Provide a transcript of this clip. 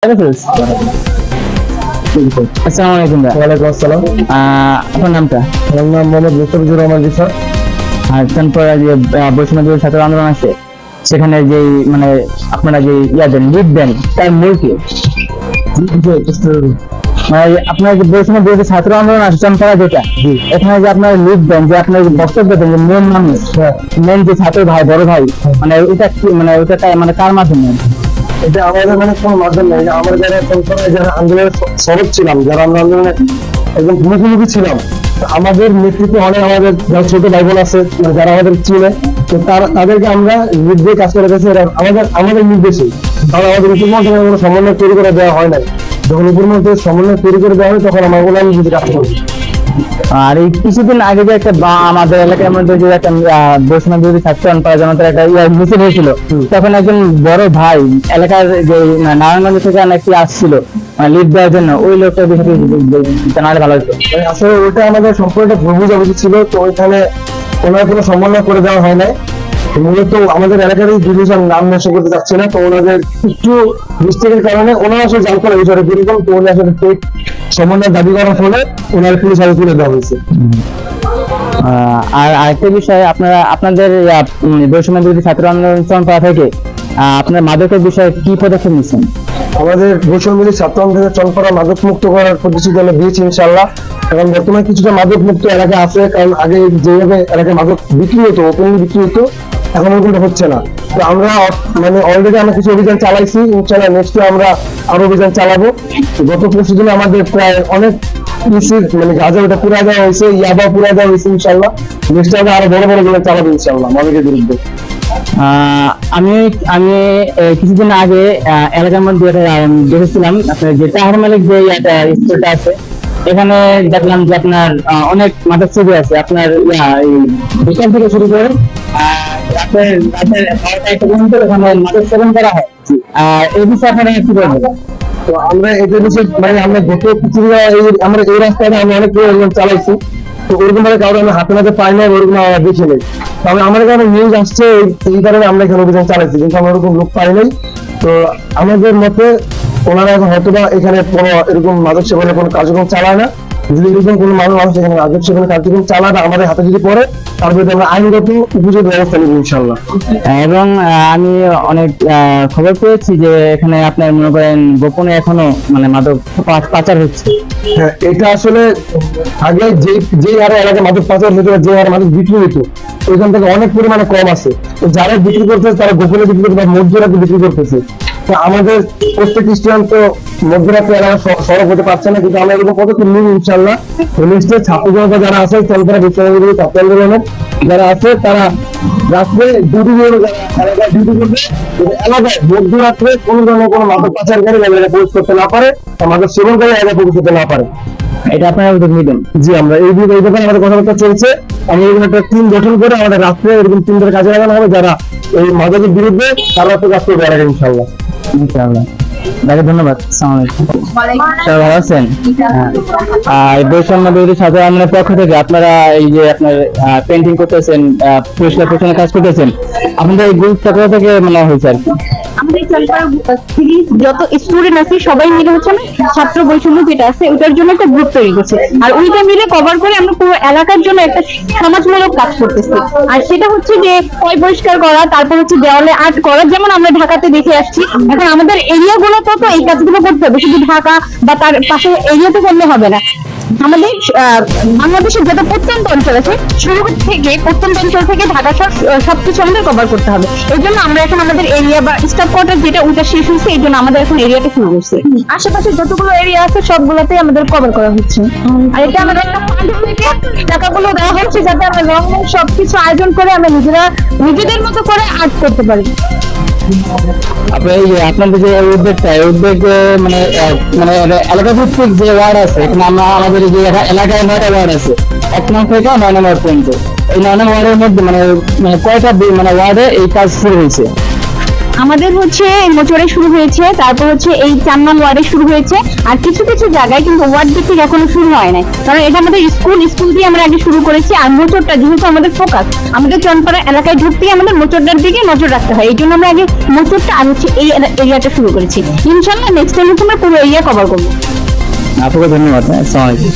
আসসালামু আলাইকুম। ওয়ালাইকুম আসসালাম। আপনার নামটা? আমার নাম মোহাম্মদ মুস্তাফিজুর রহমান রিফাত। আর তারপর যে বৈষম্য ছাত্র আন্দোলন আছে সেখানে যে মানে আপনারা যে দেন লিড দেন তার মূল কি? মানে আপনার যে বৈষম্য বিরোধী ছাত্র আন্দোলন আছে চম্পারা যেটা, এখানে যে আপনার লিড দেন, যে আপনার বক্তব্য দেন, যে মেন মানুষ মেন যে ছাত্র ভাই বড় ভাই, মানে এটা কি মানে ওটা মানে কার মাধ্যমে? এটা আমাদের মানে কোনো মাধ্যম নেই। আমরা যারা আন্দোলনের সরব ছিলাম, যারা আমরা আন্দোলনে একদম মুখোমুখি ছিলাম, আমাদের নেতৃত্বে অনেক আমাদের যারা ছোট ভাই বোন আছে যারা আমাদের চিনে, তো তাদেরকে আমরা নির্দেশ কাজ করে গেছি। আমাদের নির্দেশে তারা আমাদের উপর মন্ত্রণালয়ের কোনো সমন্বয় তৈরি করে দেওয়া হয় নাই। যখন উপর মন্ত্রণালয়ের সমন্বয় তৈরি করে দেওয়া হয় তখন আমরা বললাম নিজে কাজ করবো। আর এই কিছুদিন আগে যে একটা আমাদের এলাকার মধ্যে যে একটা বৈষম্য বিরোধী ছাত্র জনতার একটা মিছিল হয়েছিল, তখন একজন বড় ভাই এলাকার যে নারায়ণগঞ্জ থেকে নাকি আসছিল লিড দেওয়ার জন্য, ওই লোকটার বিষয়ে জানালে ভালো হতো। আসলে ওইটা আমাদের সম্পূর্ণ ভুল বুঝাবুঝি ছিল, তো ওইখানে ওনার কোনো সমন্বয় করে দেওয়া হয় নাই। মূলত আমাদের এলাকার ডিভিশন নাম নষ্ট করতে চাচ্ছে না, তো ওনাদের একটু মিস্টেকের কারণে ওনারা আসলে জানতে পারে বিষয়টা কিরকম, তো উনি আসলে সমন্বয় দাবি করার ফলে ওনার পুলিশ হাতে তুলে দেওয়া হয়েছে। আর আরেকটা বিষয়, আপনাদের বৈষম্য বিরোধী ছাত্র আন্দোলন চম্পাড়া থেকে আপনার মাদকের বিষয়ে কি পদক্ষেপ নিচ্ছেন? আমাদের বৈষম্য বিরোধী ছাত্র আন্দোলনের চম্পাড়া মাদক মুক্ত করার প্রতিশ্রুতি আমরা দিয়েছি ইনশাল্লাহ। কারণ বর্তমানে কিছুটা মাদক মুক্ত এলাকা আছে, কারণ আগে যেভাবে এলাকায় মাদক বিক্রি হতো, ওপেনলি বিক্রি হতো, এখন ওরকমটা হচ্ছে না। তো আমরা মানে অলরেডি আমরা কিছু অভিযান চালাইছি, ইনশাল্লাহ নেক্সটে আমরা আরো অভিযান চালাবো। গত পরশু দিনে আমাদের প্রায় অনেক মানে গাঁজা ওটা পুরা দেওয়া হয়েছে, ইয়াবা পুরা দেওয়া হয়েছে। ইনশাল্লাহ নেক্সটে আমরা আরো বড় বড় অভিযান চালাবো ইনশাল্লাহ মাদকের বিরুদ্ধে। আমি কিছুদিন আগে এলাকার মধ্যে দেখেছিলাম আপনার যে তাহার মালিক যে স্কুলটা আছে, এখানে দেখলাম যে আপনার অনেক মাদক ছবি আছে। আপনার বিকাল থেকে শুরু করে রাতের 12টা-1টা পর্যন্ত ওখানে মাদক সেবন করা হয়। এই বিষয়ে আপনারা কি বলবেন? তো আমরা এদের বিষয়ে মানে আমরা গত কিছুদিন আমরা এই রাস্তায় আমরা অনেক চালাইছি, তো ওরকম ভাবে কারণ আমরা হাতে নাতে পাই না, ওরকম আমরা দেখি নেই। তবে আমাদের কারণে নিউজ আসছে, এই কারণে আমরা এখানে অভিযান চালাইছি, কিন্তু আমরা ওরকম লোক পাই নাই। তো আমাদের মতে ওনারা এখন হয়তো বা এখানে কোনো এরকম মাদক সেবনের কোনো কার্যক্রম চালায় না। যদি এরকম কোনো মানুষ এখানে মাদক সেবনের কার্যক্রম চালায় না, আমাদের হাতে যদি পড়ে, তার বিরুদ্ধে আমরা আইনগত উপযুক্ত ব্যবস্থা নিব ইনশাল্লাহ। এবং আমি অনেক খবর পেয়েছি যে এখানে আপনার মনে করেন গোপনে এখনো মানে মাদক পাচার হচ্ছে। হ্যাঁ, এটা আসলে আগে যে হারে এলাকায় মাদক পাচার হতো, যে হারে মাদক বিক্রি হতো, ওইখান থেকে অনেক পরিমাণে কম আছে। তো যারা বিক্রি করতেছে তারা গোপনে বিক্রি করতে বা মধ্যরাতে বিক্রি করতেছে। তো আমাদের প্রত্যেক স্টুডেন্ট তো মধ্যরাতে এলাকা সড়ক হতে পারছে না, কিন্তু আমরা এরকম পদক্ষেপ নিব ইনশাল্লাহ। নিশ্চয়ই ছাত্র জনতা যারা আছে, চলপাড়া বিশ্ববিদ্যালয় ছাত্র আন্দোলনের যারা আছে, তারা রাত্রে ডিউটি করবে, এলাকায় ডিউটি করবে, এলাকায় মধ্যরাত্রে কোনো ধরনের কোনো মাদক পাচারকারী এলাকায় প্রবেশ করতে না পারে, মাদক সেবনকারী এলাকায় প্রবেশ করতে না পারে। এটা আপনারা উদ্যোগ নিবেন? জি, আমরা এই ব্যাপারে আমাদের কথাবার্তা চলছে। আমরা এরকম একটা টিম গঠন করে আমাদের রাত্রে এরকম টিমদের কাজে লাগানো হবে, যারা এই মাদকের বিরুদ্ধে তারা তো কাজ করবে এলাকায় ইনশাল্লাহ। ইনশাআল্লাহ। ধন্যবাদ। আসসালামু আলাইকুম। ভালো আছেন? বৈষম্য বিরোধী ছাত্র আন্দোলনের পক্ষ থেকে আপনারা এই যে আপনার পেন্টিং করতেছেন, পরিষ্কার পরিচ্ছন্ন কাজ করতেছেন, আপনাদের এই গ্রুপটা কোথা থেকে মানে হয়েছে আর কি? আমাদের যত স্টুডেন্ট আছে সবাই মিলে হচ্ছে ছাত্র বৈষম্য যেটা আছে ওটার জন্য একটা গ্রুপ তৈরি করছে, আর ওইটা মিলে কভার করে আমরা পুরো এলাকার জন্য একটা সমাজমূলক কাজ করতেছি। আর সেটা হচ্ছে যে পরিষ্কার করা, তারপর হচ্ছে দেওয়ালে আর্ট করা, যেমন আমরা ঢাকাতে দেখে আসছি। এখন আমাদের এরিয়া গুলোতে তো এই কাজগুলো করতে হবে, শুধু ঢাকা বা তার পাশে এরিয়াতে করলে হবে না। আমাদের বাংলাদেশের যত প্রত্যন্ত অঞ্চল আছে, শুরু থেকে প্রত্যন্ত অঞ্চল থেকে ঢাকা সবকিছু আমাদের কভার করতে হবে। এই জন্য আমরা এখন আমাদের এরিয়া বা স্টাফ কোয়ার্টার যেটা ওটা শেষ হয়েছে, এই জন্য আমাদের এখন এরিয়াটা শুরু করছে। আশেপাশে যতগুলো এরিয়া আছে সবগুলোতে আমাদের কভার করা হচ্ছে। আর এটা আমাদের একটা ফান্ড থেকে টাকাগুলো দেওয়া হচ্ছে, যাতে আমরা লং সবকিছু আয়োজন করে আমরা নিজেদের মতো করে আর্ট করতে পারি। আপনাদের যে উদ্যোগটা, উদ্যোগ মানে মানে এলাকা ভিত্তিক যে ওয়ার্ড আছে, এখানে আমরা আমাদের যে এলাকায় 9টা ওয়ার্ড আছে, 1 নং থেকে 9 নং ওয়ার্ড পর্যন্ত, এই 9 নং ওয়ার্ডের মধ্যে মানে কয়টা মানে ওয়ার্ডে এই কাজ শুরু হয়েছে? আমাদের হচ্ছে মোচড়ে শুরু হয়েছে, তারপর হচ্ছে এই 4 নং ওয়ার্ডে শুরু হয়েছে, আর কিছু কিছু জায়গায় কিন্তু ওয়ার্ড ভিত্তিক এখনো শুরু হয় নাই, কারণ এটা আমাদের স্কুল দিয়ে আমরা আগে শুরু করেছি। আর মোচড়টা যেহেতু আমাদের ফোকাস, আমাদের চনপাড়া এলাকায় ঢুকতেই আমাদের মোচড়টার দিকে নজর রাখতে হয়, এই জন্য আমরা আগে মোচড়টা আর হচ্ছে এই এরিয়াটা শুরু করেছি। ইনশাল্লাহ নেক্সট টাইম আমরা পুরো এরিয়া কভার করবো। আপনাকে ধন্যবাদ। আসসালামু আলাইকুম।